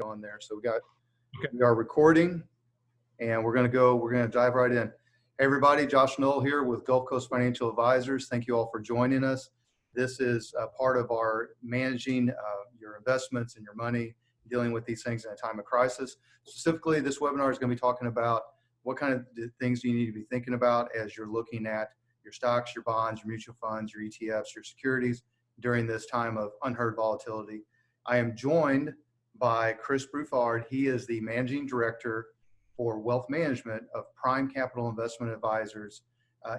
going there. So we are recording, and we're going to dive right in. Hey everybody, Josh Null here with Gulf Coast Financial Advisors. Thank you all for joining us. This is a part of our managing your investments and your money, dealing with these things in a time of crisis. Specifically, this webinar is going to be talking about what kind of things do you need to be thinking about as you're looking at your stocks, your bonds, your mutual funds, your ETFs, your securities during this time of unheard volatility. I am joined by Chris Bouffard. He is the Managing Director for Wealth Management of Prime Capital Investment Advisors.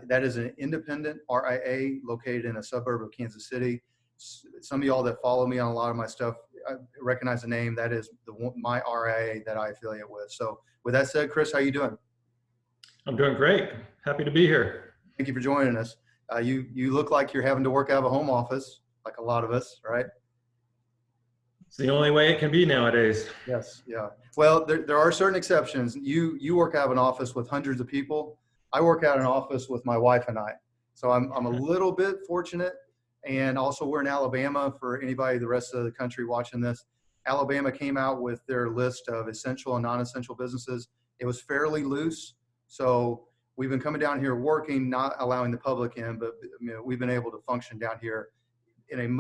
That is an independent RIA located in a suburb of Kansas City. Some of y'all that follow me on a lot of my stuff recognize the name. That is my RIA that I affiliate with. So with that said, Chris, how you doing? I'm doing great. Happy to be here. Thank you for joining us. You look like you're having to work out of a home office, like a lot of us, right? It's the only way it can be nowadays. Yes, yeah. Well, there are certain exceptions. You work out of an office with hundreds of people. I work out of an office with my wife and I. So I'm a little bit fortunate. And also we're in Alabama. For anybody, the rest of the country watching this, Alabama came out with their list of essential and non-essential businesses. It was fairly loose. So we've been coming down here working, not allowing the public in, but we've been able to function down here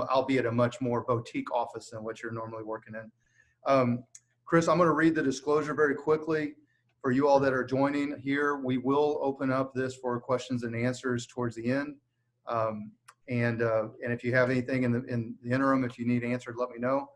albeit a much more boutique office than what you're normally working in. Chris, I'm going to read the disclosure very quickly for you all that are joining here. We will open up this for questions and answers towards the end. And if you have anything in the interim, if you need answered, let me know.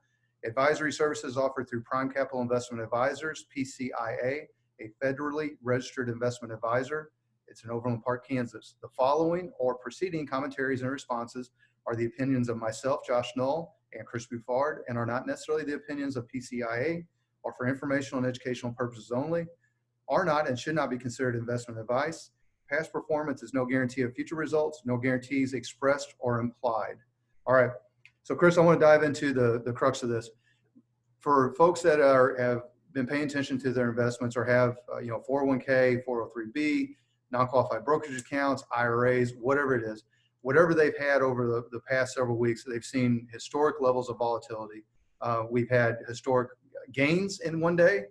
Advisory services offered through Prime Capital Investment Advisors, PCIA, a federally registered investment advisor. It's in Overland Park, Kansas. The following or preceding commentaries and responses are the opinions of myself, Josh Null, and Chris Bouffard, and are not necessarily the opinions of PCIA, or for informational and educational purposes only, are not and should not be considered investment advice. Past performance is no guarantee of future results, no guarantees expressed or implied. All right, so Chris, I want to dive into the crux of this. For folks that have been paying attention to their investments or have 401k, 403b, non-qualified brokerage accounts, IRAs, whatever it is, whatever they've had over the past several weeks, they've seen historic levels of volatility. We've had historic gains in one day,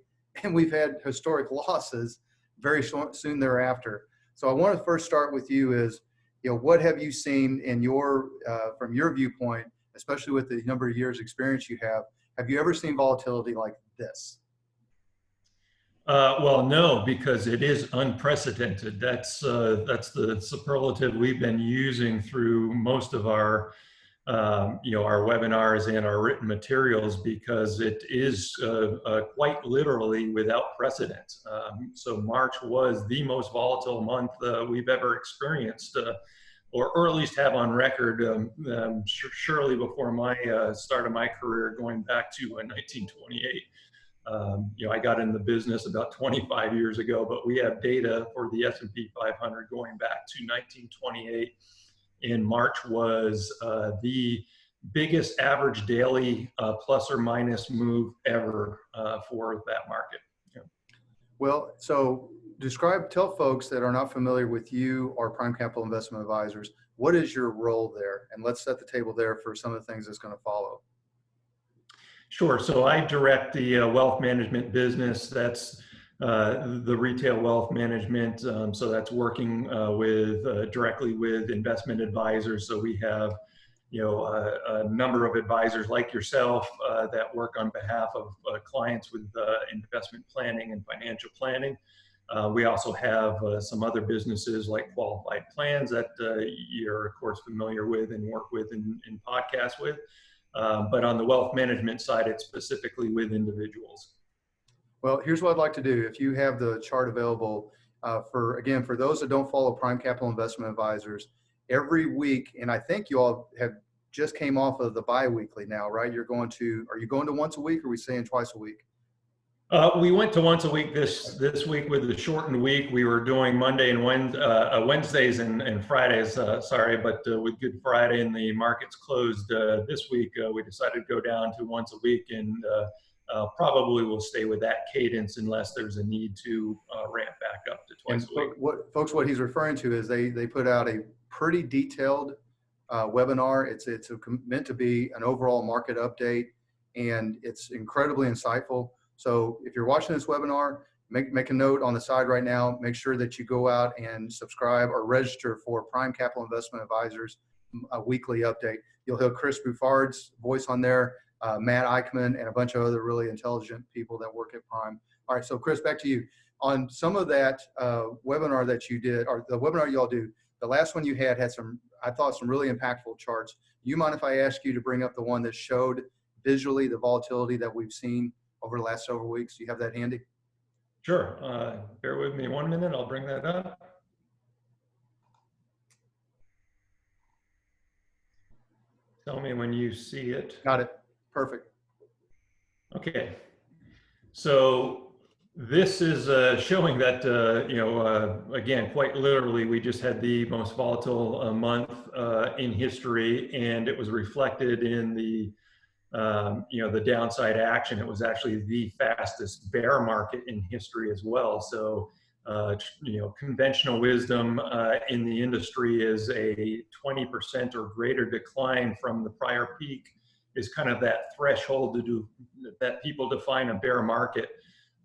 and we've had historic losses very soon thereafter. So I want to first start with you is, what have you seen in from your viewpoint, especially with the number of years experience you have? Have you ever seen volatility like this? Well, no, because it is unprecedented. That's the superlative we've been using through most of our webinars and our written materials, because it is quite literally without precedent. So March was the most volatile month we've ever experienced, or at least have on record. Surely before my start of my career, going back to 1928. I got in the business about 25 years ago, but we have data for the S&P 500 going back to 1928. And March was the biggest average daily plus or minus move ever for that market. Yeah. Well, so tell folks that are not familiar with you or Prime Capital Investment Advisors, what is your role there? And let's set the table there for some of the things that's going to follow. Sure. So I direct the wealth management business. That's the retail wealth management. So that's working directly with investment advisors. So we have, a number of advisors like yourself that work on behalf of clients with investment planning and financial planning. We also have some other businesses like qualified plans that you're of course familiar with and work with in podcasts with. But on the wealth management side, it's specifically with individuals. Well, here's what I'd like to do. If you have the chart available, for those that don't follow Prime Capital Investment Advisors, every week, and I think you all have just came off of the bi-weekly now, right? Are you going to once a week, or are we saying twice a week? We went to once a week this week with the shortened week. We were doing Monday and Wednesdays and Fridays, but with Good Friday and the markets closed this week, we decided to go down to once a week, and probably will stay with that cadence unless there's a need to ramp back up to twice a week. What he's referring to is they put out a pretty detailed webinar. It's meant to be an overall market update. and it's incredibly insightful. So if you're watching this webinar, make a note on the side right now. Make sure that you go out and subscribe or register for Prime Capital Investment Advisors, a weekly update. You'll hear Chris Bouffard's voice on there, Matt Eichmann, and a bunch of other really intelligent people that work at Prime. All right, so Chris, back to you. On some of that webinar that you did, or the webinar y'all do, the last one you had some, I thought, some really impactful charts. You mind if I ask you to bring up the one that showed visually the volatility that we've seen over the last several weeks? Do you have that handy? Sure. Bear with me 1 minute. I'll bring that up. Tell me when you see it. Got it. Perfect. Okay. So this is showing that, again, quite literally, we just had the most volatile month in history, and it was reflected in the the downside action. It was actually the fastest bear market in history as well. So, conventional wisdom in the industry is a 20% or greater decline from the prior peak is kind of that threshold that people define a bear market.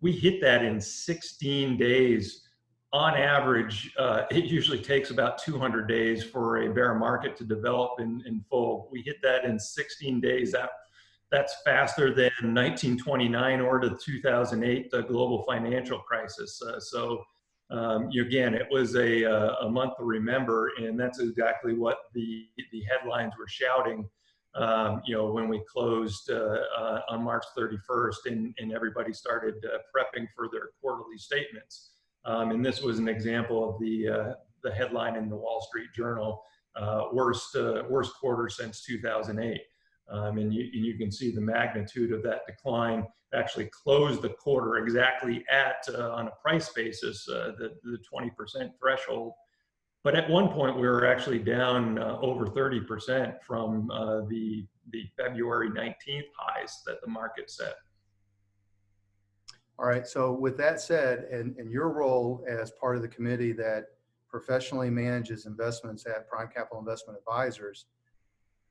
We hit that in 16 days. On average, it usually takes about 200 days for a bear market to develop in full. We hit that in 16 days. That's faster than 1929 or the 2008 global financial crisis. Again, it was a month to remember, and that's exactly what the headlines were shouting. When we closed on March 31st, and everybody started prepping for their quarterly statements. And this was an example of the headline in the Wall Street Journal: worst quarter since 2008. And you can see the magnitude of that decline. Actually closed the quarter exactly at, on a price basis, the 20% threshold. But at one point, we were actually down over 30% from the February 19th highs that the market set. All right, so with that said, and your role as part of the committee that professionally manages investments at Prime Capital Investment Advisors,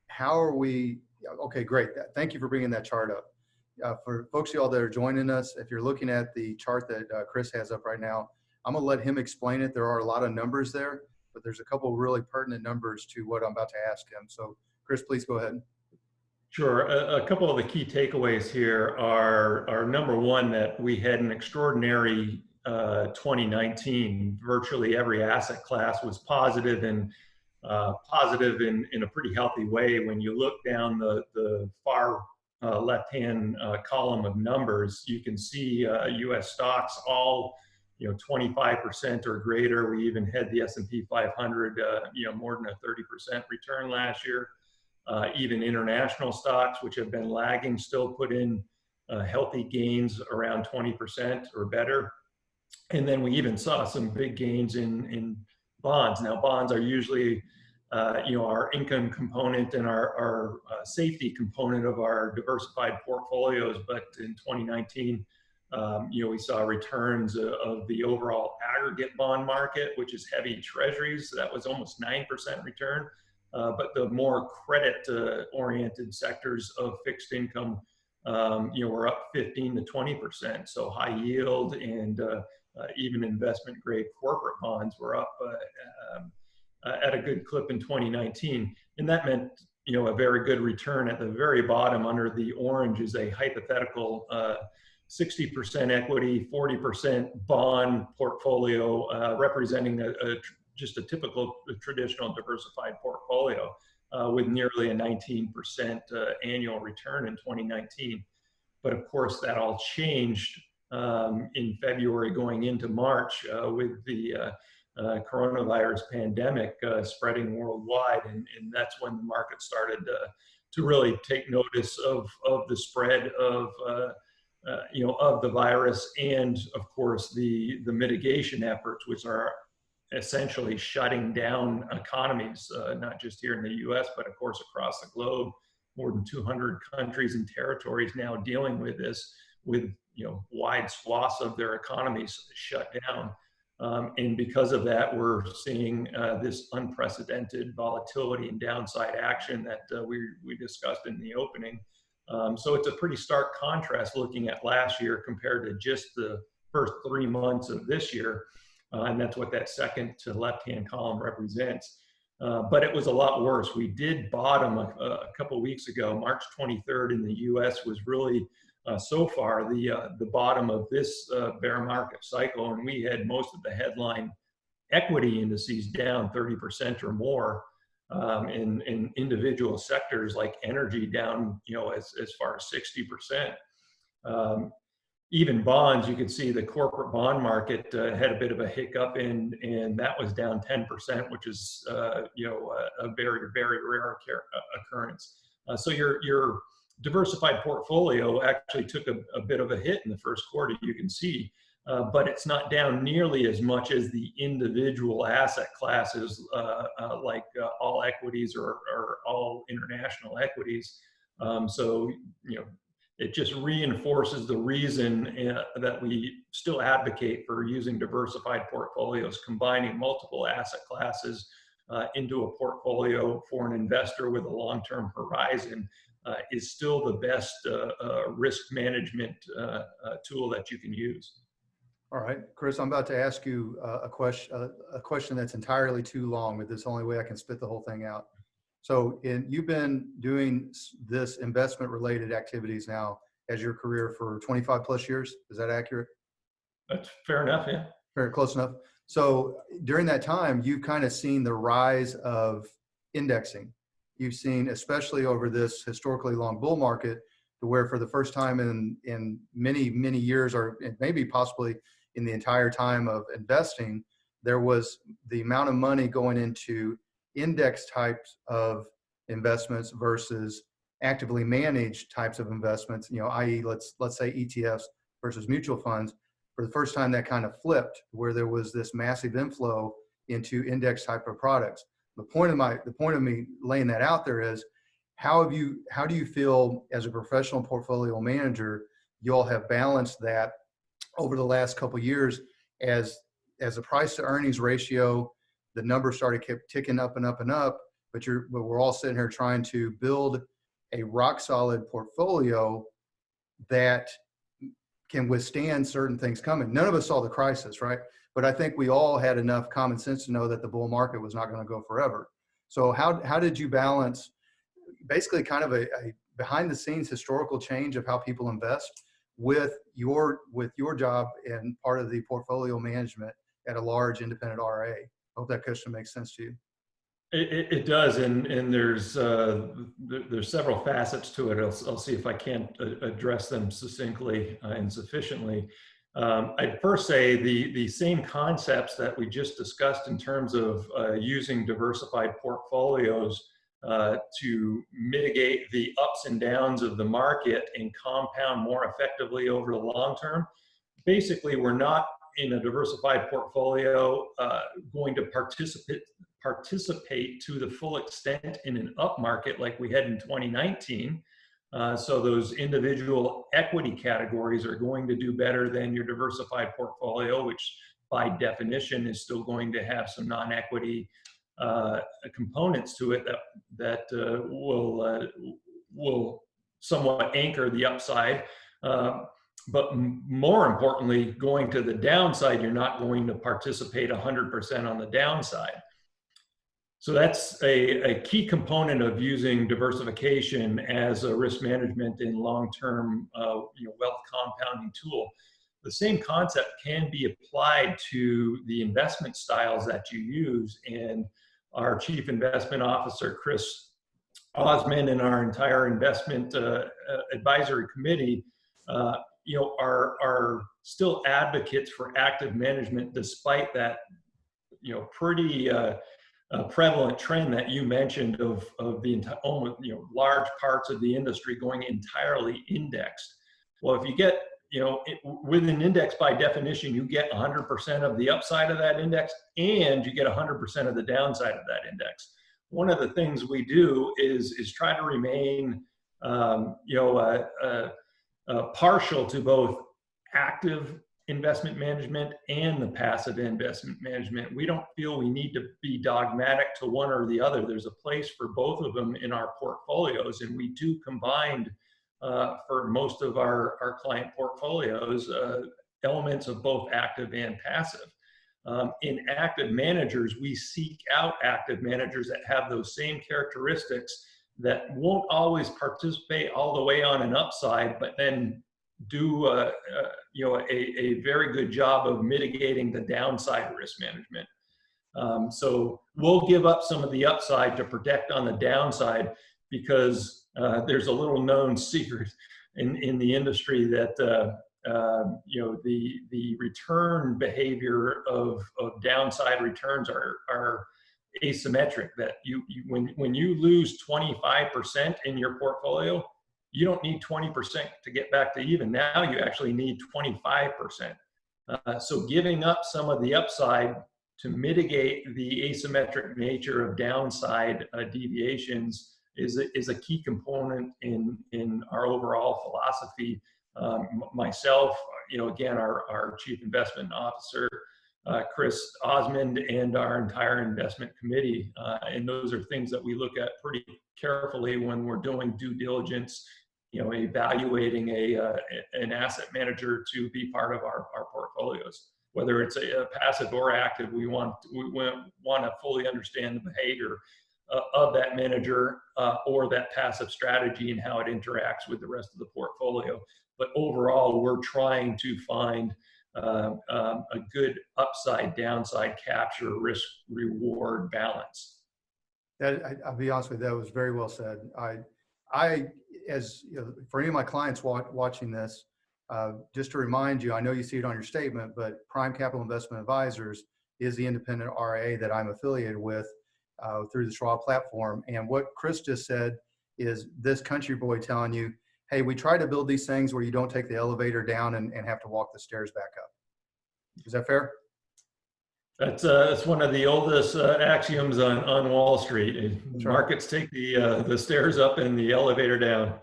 how are we, okay, great. Thank you for bringing that chart up. For folks of y'all that are joining us, if you're looking at the chart that Chris has up right now, I'm gonna let him explain it. There are a lot of numbers there, but there's a couple of really pertinent numbers to what I'm about to ask him. So Chris, please go ahead. Sure. A couple of the key takeaways here are number one, that we had an extraordinary 2019. Virtually every asset class was positive, and positive in a pretty healthy way. When you look down the far left-hand column of numbers, you can see U.S. stocks all 25% or greater. We even had the S&P 500 more than a 30% return last year. Even international stocks, which have been lagging, still put in healthy gains around 20% or better. And then we even saw some big gains in bonds. Now, bonds are usually our income component and our safety component of our diversified portfolios. But in 2019, we saw returns of the overall aggregate bond market, which is heavy treasuries. So that was almost 9% return. But the more credit-oriented sectors of fixed income, were up 15 to 20%. So high yield and even investment-grade corporate bonds were up at a good clip in 2019. And that meant, a very good return. At the very bottom under the orange is a hypothetical 60% equity, 40% bond portfolio, representing just a typical traditional diversified portfolio with nearly a 19% annual return in 2019. But of course, that all changed in February going into March with the coronavirus pandemic spreading worldwide. And that's when the market started to really take notice of the spread of the virus, and of course the mitigation efforts, which are essentially shutting down economies, not just here in the US, but of course across the globe. More than 200 countries and territories now dealing with this, with wide swaths of their economies shut down. And because of that, we're seeing this unprecedented volatility and downside action that we discussed in the opening. So it's a pretty stark contrast looking at last year compared to just the first 3 months of this year. And that's what that second to left-hand column represents. But it was a lot worse. We did bottom a couple of weeks ago. March 23rd in the US was really so far the bottom of this bear market cycle. And we had most of the headline equity indices down 30% or more, in individual sectors like energy down, as far as 60%. Even bonds, you could see the corporate bond market had a bit of a hiccup, and that was down 10%, which is a very, very rare occurrence. So your diversified portfolio actually took a bit of a hit in the first quarter, you can see, but it's not down nearly as much as the individual asset classes like all equities or all international equities. So it just reinforces the reason that we still advocate for using diversified portfolios, combining multiple asset classes into a portfolio for an investor with a long-term horizon is still the best risk management tool that you can use. All right, Chris, I'm about to ask you a question that's entirely too long, but this is the only way I can spit the whole thing out. So you've been doing this investment related activities now as your career for 25 plus years. Is that accurate? That's fair enough. Yeah. Very close enough. So during that time, you've kind of seen the rise of indexing. You've seen, especially over this historically long bull market, to where for the first time in many, many years, or maybe possibly in the entire time of investing, there was the amount of money going into index types of investments versus actively managed types of investments, i.e. let's say ETFs versus mutual funds. For the first time, that kind of flipped, where there was this massive inflow into index type of products. The point of me laying that out there is, how do you feel as a professional portfolio manager, you all have balanced that over the last couple of years as the price to earnings ratio, the numbers kept ticking up and up and up, but we're all sitting here trying to build a rock solid portfolio that can withstand certain things coming. None of us saw the crisis, right? But I think we all had enough common sense to know that the bull market was not going to go forever. So how did you balance basically kind of a behind the scenes historical change of how people invest with your job and part of the portfolio management at a large independent RIA? I hope that question makes sense to you. It does, and there's several facets to it. I'll see if I can't address them succinctly and sufficiently. I'd first say the same concepts that we just discussed in terms of using diversified portfolios to mitigate the ups and downs of the market and compound more effectively over the long term. Basically, we're not in a diversified portfolio going to participate to the full extent in an up market like we had in 2019. So those individual equity categories are going to do better than your diversified portfolio, which by definition is still going to have some non-equity components to it that will somewhat anchor the upside. But more importantly, going to the downside, you're not going to participate 100% on the downside. So that's a key component of using diversification as a risk management and long-term wealth compounding tool. The same concept can be applied to the investment styles that you use, and our Chief Investment Officer, Chris Osmond, and our entire investment advisory committee are still advocates for active management, despite that pretty prevalent trend that you mentioned of the large parts of the industry going entirely indexed. Well, if you get with an index, by definition, you get 100% of the upside of that index, and you get 100% of the downside of that index. One of the things we do is try to remain partial to both active investment management and the passive investment management. We don't feel we need to be dogmatic to one or the other. There's a place for both of them in our portfolios, and we do combine for most of our client portfolios, elements of both active and passive. In active managers, we seek out active managers that have those same characteristics, that won't always participate all the way on an upside, but then do a very good job of mitigating the downside risk management. So we'll give up some of the upside to protect on the downside, because there's a little known secret in the industry that the return behavior of downside returns are asymmetric. That when you lose 25% in your portfolio, you don't need 20% to get back to even. Now you actually need 25%. So giving up some of the upside to mitigate the asymmetric nature of downside deviations is a key component in our overall philosophy. Myself, again, our Chief Investment Officer, Chris Osmond, and our entire investment committee. And those are things that we look at pretty carefully when we're doing due diligence, evaluating an asset manager to be part of our portfolios. Whether it's a passive or active, we want to fully understand the behavior of that manager or that passive strategy and how it interacts with the rest of the portfolio. But overall, we're trying to find a good upside downside capture risk reward balance. I'll be honest with you, that was very well said. I as for any of my clients watching this, just to remind you, I know you see it on your statement, but Prime Capital Investment Advisors is the independent RIA that I'm affiliated with through the Schwab platform. And what Chris just said is this country boy telling you, hey, we try to build these things where you don't take the elevator down and have to walk the stairs back up. Is that fair? That's one of the oldest axioms on Wall Street. That's Markets take the stairs up and the elevator down.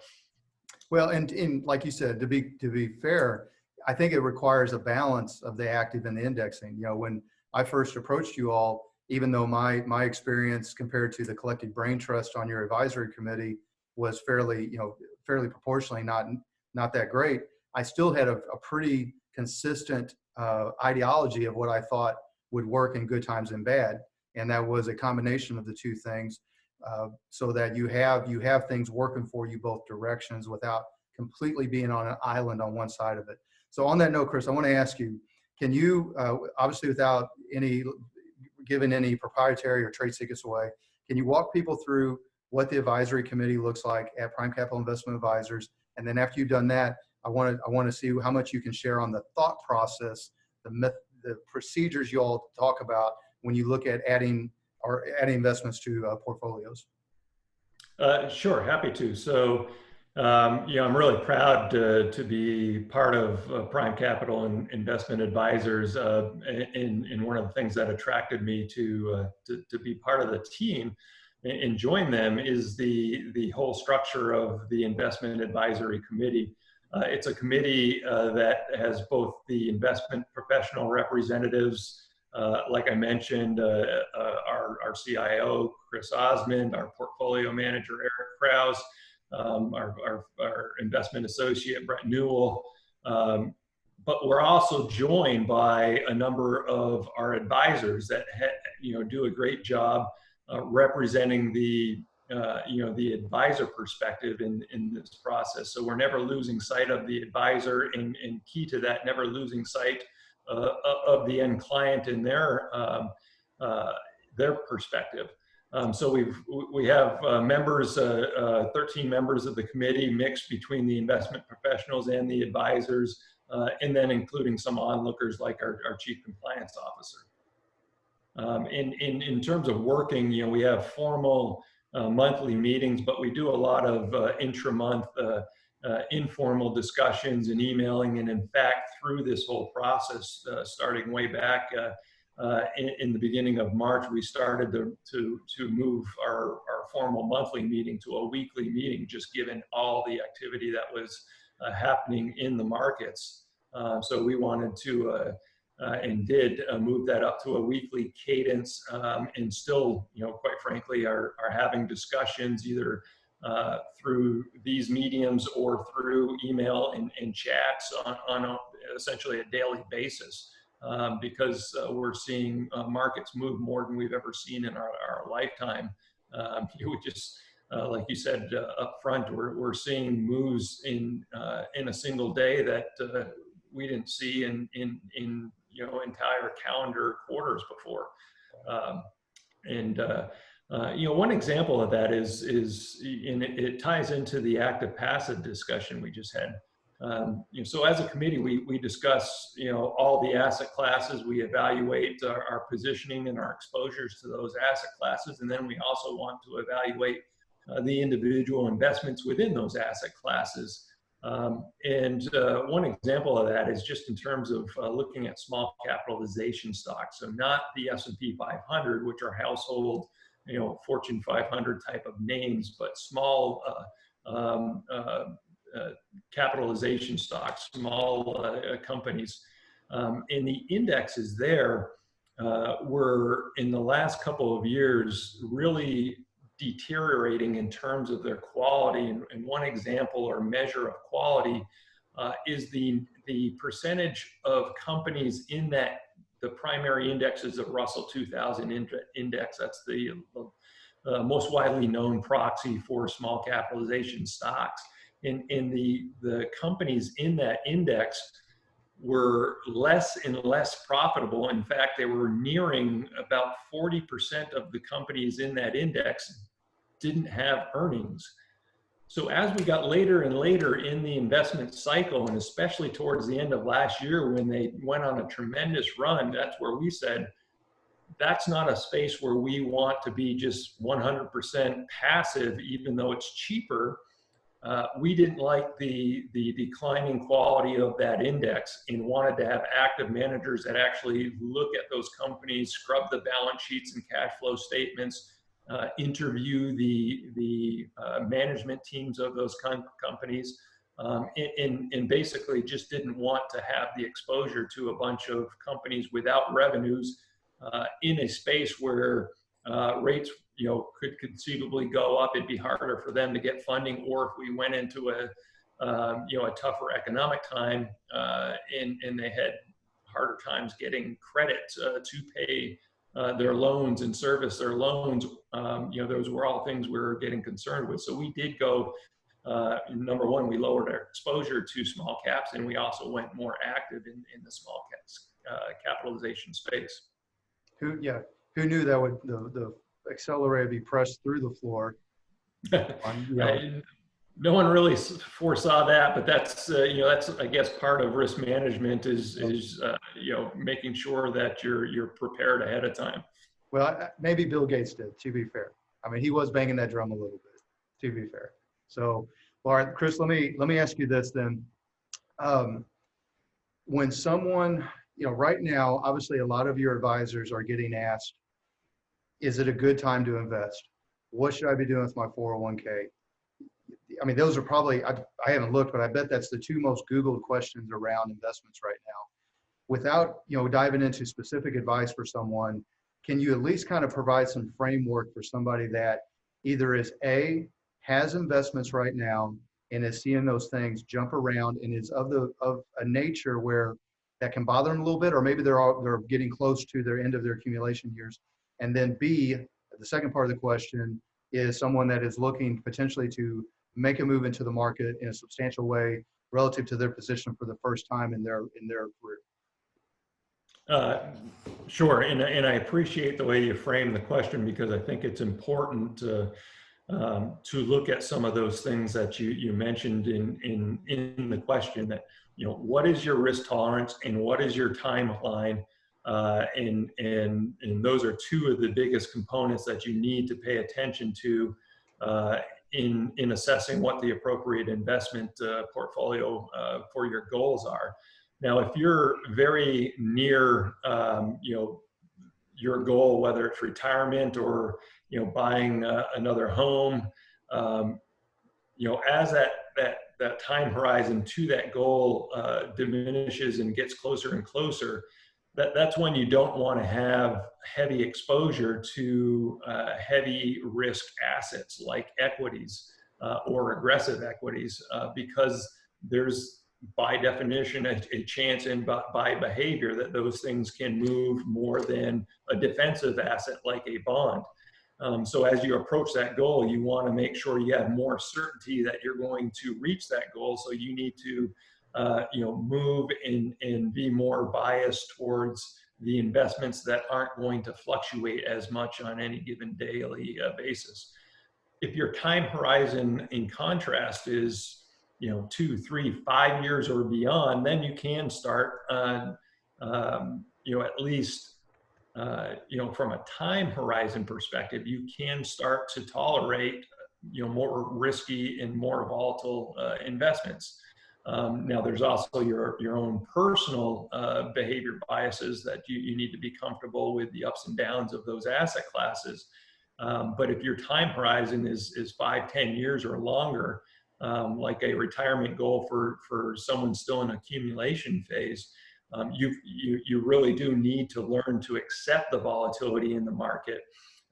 Well, and like you said, to be fair, I think it requires a balance of the active and the indexing. When I first approached you all, even though my experience compared to the collective brain trust on your advisory committee was fairly proportionally not that great, I still had a pretty consistent ideology of what I thought would work in good times and bad, and that was a combination of the two things, so that you have things working for you both directions without completely being on an island on one side of it. So on that note, Chris, I want to ask you, can you, obviously without giving any proprietary or trade secrets away, can you walk people through what the advisory committee looks like at Prime Capital Investment Advisors? And then after you've done that, I want to see how much you can share on the thought process, the procedures you all talk about when you look at adding investments to portfolios. Sure, happy to. So, I'm really proud to be part of Prime Capital and Investment Advisors. And one of the things that attracted me to be part of the team and join them is the whole structure of the Investment Advisory Committee. It's a committee that has both the investment professional representatives, like I mentioned, our CIO, Chris Osmond, our portfolio manager, Eric Krause, our investment associate, Brett Null. But we're also joined by a number of our advisors that do a great job representing the advisor perspective in this process. So we're never losing sight of the advisor, and key to that, never losing sight of the end client and their perspective. So we have members, 13 members of the committee, mixed between the investment professionals and the advisors, and then including some onlookers like our chief compliance officer. In terms of working, we have formal monthly meetings, but we do a lot of intra-month informal discussions and emailing. And in fact, through this whole process, starting way back in the beginning of March, we started to move our formal monthly meeting to a weekly meeting, just given all the activity that was happening in the markets. So we wanted to and did move that up to a weekly cadence, and still, quite frankly, are having discussions either through these mediums or through email and chats on essentially a daily basis, because we're seeing markets move more than we've ever seen in our lifetime. We just, like you said up front, we're seeing moves in a single day that we didn't see in entire calendar quarters before. One example of that is and it ties into the active passive discussion we just had. So as a committee, we discuss, all the asset classes, we evaluate our positioning and our exposures to those asset classes. And then we also want to evaluate the individual investments within those asset classes. One example of that is just in terms of looking at small capitalization stocks. So not the S&P 500, which are household, Fortune 500 type of names, but small capitalization stocks, small companies. And the indexes there were, in the last couple of years, really deteriorating in terms of their quality. And one example or measure of quality is the percentage of companies in that the primary indexes of Russell 2000 index. That's the most widely known proxy for small capitalization stocks. And the companies in that index were less and less profitable. In fact, they were nearing about 40% of the companies in that index didn't have earnings. So as we got later and later in the investment cycle, and especially towards the end of last year when they went on a tremendous run, that's where we said, that's not a space where we want to be just 100% passive, even though it's cheaper. We didn't like the declining quality of that index and wanted to have active managers that actually look at those companies, scrub the balance sheets and cash flow statements, interview the management teams of those companies, and basically just didn't want to have the exposure to a bunch of companies without revenues in a space where rates could conceivably go up. It'd be harder for them to get funding, or if we went into a tougher economic time and they had harder times getting credit to pay their loans and service their loans, those were all things we were getting concerned with. So we did go, number one, we lowered our exposure to small caps, and we also went more active in the small caps capitalization space. Who knew that would the accelerator be pressed through the floor? No one really foresaw that, but that's I guess part of risk management is making sure that you're prepared ahead of time. Well, maybe Bill Gates did, to be fair. I mean, he was banging that drum a little bit, to be fair. So, all right, Chris, let me ask you this then. When someone, right now, obviously a lot of your advisors are getting asked, is it a good time to invest? What should I be doing with my 401k? I mean, those are probably, I haven't looked, but I bet that's the two most Googled questions around investments right now. Without, diving into specific advice for someone, can you at least kind of provide some framework for somebody that either is has investments right now and is seeing those things jump around and is of a nature where that can bother them a little bit, or maybe they're getting close to their end of their accumulation years. And then B, the second part of the question is someone that is looking potentially to make a move into the market in a substantial way relative to their position for the first time in their career. Sure, and I appreciate the way you frame the question, because I think it's important to look at some of those things that you mentioned in the question. That what is your risk tolerance and what is your timeline, and those are two of the biggest components that you need to pay attention to in assessing what the appropriate investment portfolio for your goals are. Now, if you're very near, your goal, whether it's retirement or buying another home, as that time horizon to that goal diminishes and gets closer and closer, that's when you don't want to have heavy exposure to heavy risk assets like equities. or aggressive equities, because there's by definition a chance in by behavior that those things can move more than a defensive asset like a bond. So as you approach that goal, you want to make sure you have more certainty that you're going to reach that goal. So you need to move and be more biased towards the investments that aren't going to fluctuate as much on any given daily basis. If your time horizon, in contrast, is 2, 3, 5 years or beyond, then you can start at least from a time horizon perspective, you can start to tolerate more risky and more volatile investments. Now, there's also your own personal behavior biases that you need to be comfortable with the ups and downs of those asset classes. But if your time horizon is 5, 10 years or longer, like a retirement goal for someone still in accumulation phase, you really do need to learn to accept the volatility in the market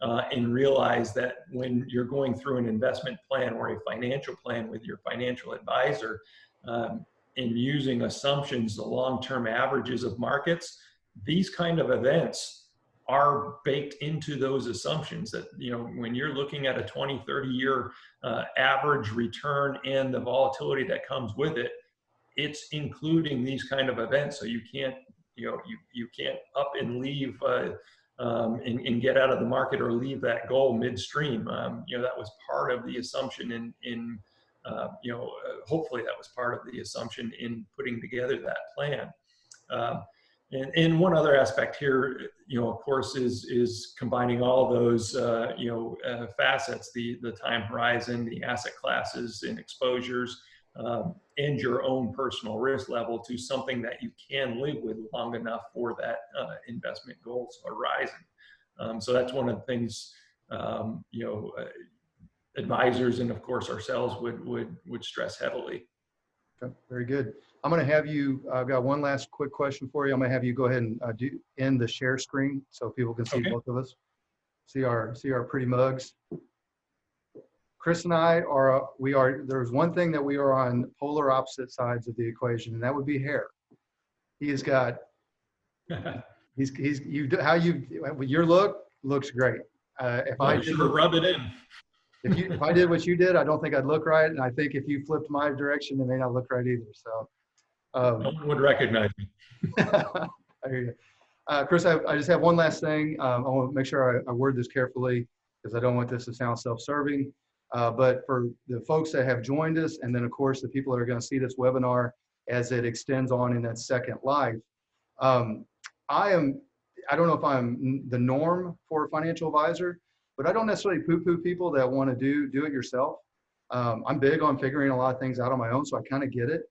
and realize that when you're going through an investment plan or a financial plan with your financial advisor, and using assumptions, the long-term averages of markets, these kind of events are baked into those assumptions that, when you're looking at a 20, 30-year average return and the volatility that comes with it, it's including these kind of events. So you can't, you can't up and leave and get out of the market or leave that goal midstream. That was part of the assumption in hopefully that was part of the assumption in putting together that plan. And one other aspect here, of course, is combining all of those, facets, the time horizon, the asset classes and exposures, and your own personal risk level to something that you can live with long enough for that investment goals horizon. So that's one of the things, advisors and of course ourselves would stress heavily. Okay, very good. I'm going to have you, I've got one last quick question for you. I'm going to have you go ahead and end the share screen so people can see both of us, see our pretty mugs. Chris and I there's one thing that we are on polar opposite sides of the equation, and that would be hair. He has got, your look looks great. If I did rub it in. If I did what you did, I don't think I'd look right. And I think if you flipped my direction, it may not look right either. So no one would recognize me. I hear you. Chris, I just have one last thing. I want to make sure I word this carefully because I don't want this to sound self-serving. But for the folks that have joined us, and then of course the people that are going to see this webinar as it extends on in that second life, I don't know if I'm the norm for a financial advisor, but I don't necessarily poo-poo people that want to do it yourself. I'm big on figuring a lot of things out on my own, so I kind of get it.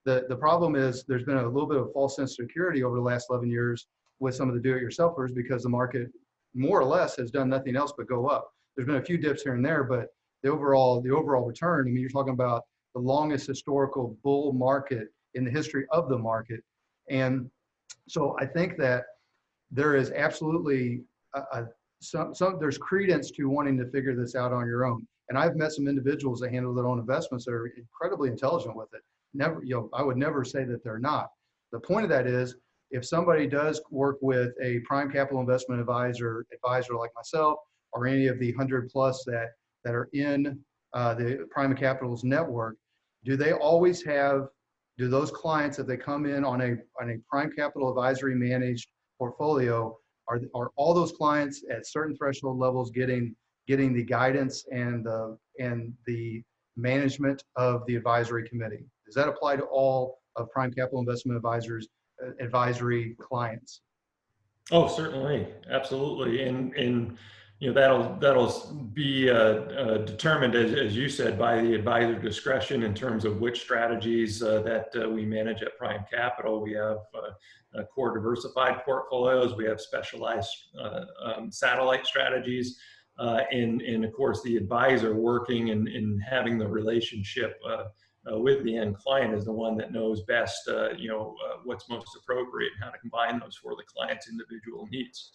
The problem is there's been a little bit of false sense of security over the last 11 years with some of the do-it-yourselfers because the market more or less has done nothing else but go up. There's been a few dips here and there, but the overall return, I mean, you're talking about the longest historical bull market in the history of the market. And so I think that there is absolutely there's credence to wanting to figure this out on your own. And I've met some individuals that handle their own investments that are incredibly intelligent with it. I would never say that they're not. The point of that is, if somebody does work with a prime capital investment advisor like myself, or any of the 100 plus that are in the prime capital's network, do those clients, if they come in on a prime capital advisory managed portfolio, are all those clients at certain threshold levels getting the guidance and the management of the advisory committee? Does that apply to all of prime capital investment advisors advisory clients? Oh, certainly, absolutely, and that'll be determined, as you said, by the advisor discretion in terms of which strategies that we manage at Prime Capital. We have core diversified portfolios, we have specialized satellite strategies, and of course the advisor working and having the relationship with the end client is the one that knows best what's most appropriate and how to combine those for the client's individual needs.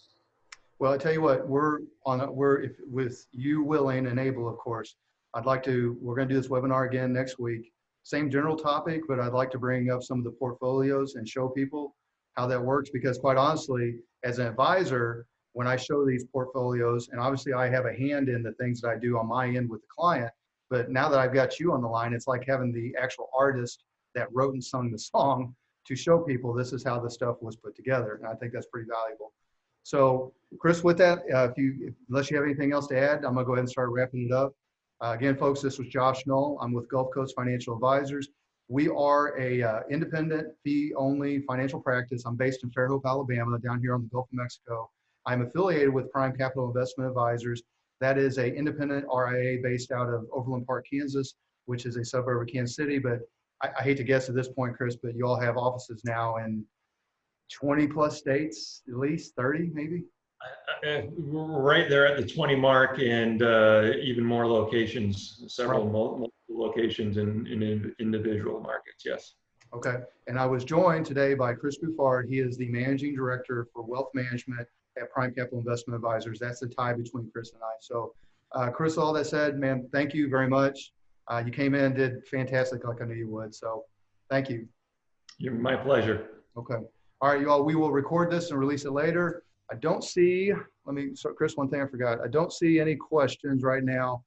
Well, I tell you what, with you willing and able, of course, we're going to do this webinar again next week. Same general topic, but I'd like to bring up some of the portfolios and show people how that works, because quite honestly, as an advisor, when I show these portfolios, and obviously I have a hand in the things that I do on my end with the client, but now that I've got you on the line, it's like having the actual artist that wrote and sung the song to show people this is how the stuff was put together. And I think that's pretty valuable. So Chris, with that, unless you have anything else to add, I'm gonna go ahead and start wrapping it up. Again, folks, this was Josh Null. I'm with Gulf Coast Financial Advisors. We are a independent fee-only financial practice. I'm based in Fairhope, Alabama, down here on the Gulf of Mexico. I'm affiliated with Prime Capital Investment Advisors. That is an independent RIA based out of Overland Park, Kansas, which is a suburb of Kansas City. But I hate to guess at this point, Chris, but you all have offices now in 20 plus states, at least 30 maybe? We're right there at the 20 mark, and even more locations, several multiple locations in individual markets, yes. Okay, and I was joined today by Chris Bouffard. He is the Managing Director for Wealth Management at Prime Capital Investment Advisors. That's the tie between Chris and I. So Chris, all that said, man, thank you very much. You came in, did fantastic like I knew you would. So thank you. My pleasure. Okay. All right, you all, we will record this and release it later. I don't see, so Chris, one thing I forgot. I don't see any questions right now.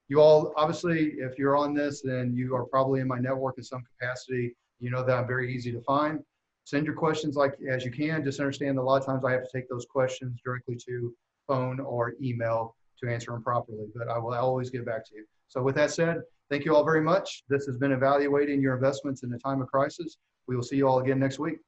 You all, obviously, if you're on this, then you are probably in my network in some capacity. You know that I'm very easy to find. Send your questions like as you can. Just understand that a lot of times I have to take those questions directly to phone or email to answer them properly, but I will always get back to you. So with that said, thank you all very much. This has been Evaluating Your Investments in a Time of Crisis. We will see you all again next week.